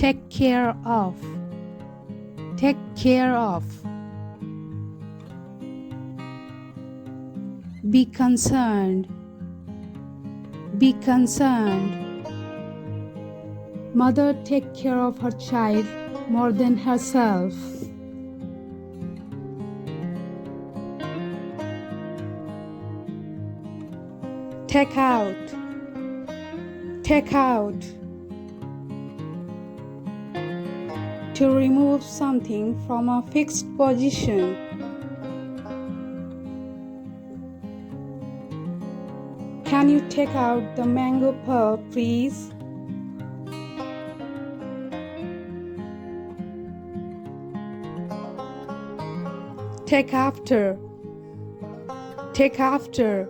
Take care of. Take care of. Be concerned. Be concerned. Mother take care of her child more than herself. Take out. Take out. To remove something from a fixed position. Can you take out the mango pulp, please? Take after. Take after.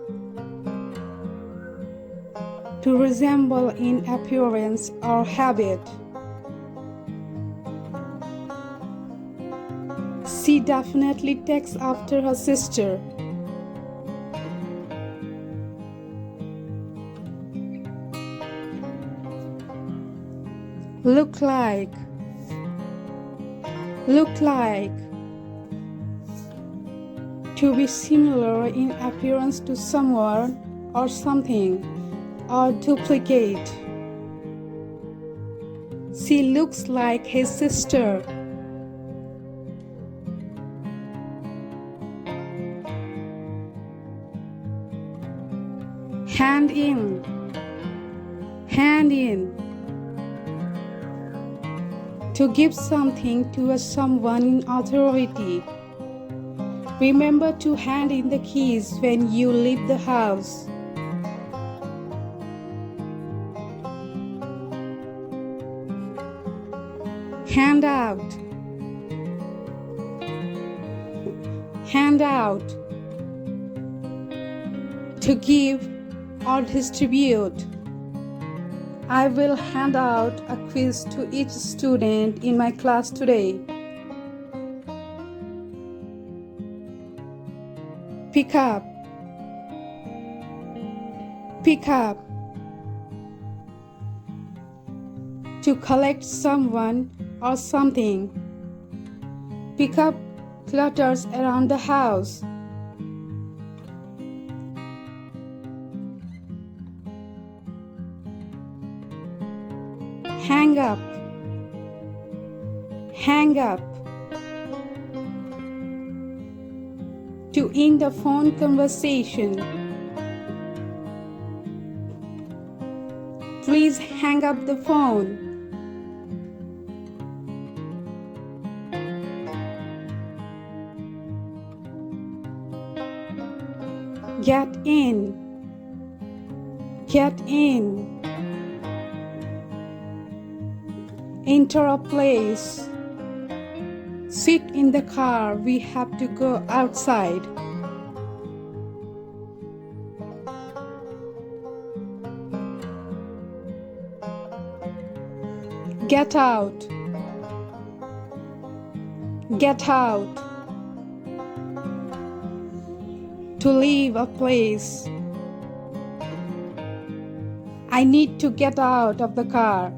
To resemble in appearance or habit. She definitely takes after her sister. Look like. Look like. To be similar in appearance to someone or something, or duplicate. She looks like his sister. Hand in. Hand in. To give something to a someone in authority. Remember to hand in the keys when you leave the house. Hand out. Hand out. To give or distribute. I will hand out a quiz to each student in my class today. Pick up. Pick up. To collect someone or something. Pick up clutters around the house. Hang up. Hang up. To end the phone conversation. Please hang up the phone. Get in. Get in. Enter a place. Sit in the car, we have to go outside. Get out. Get out. To leave a place. I need to get out of the car.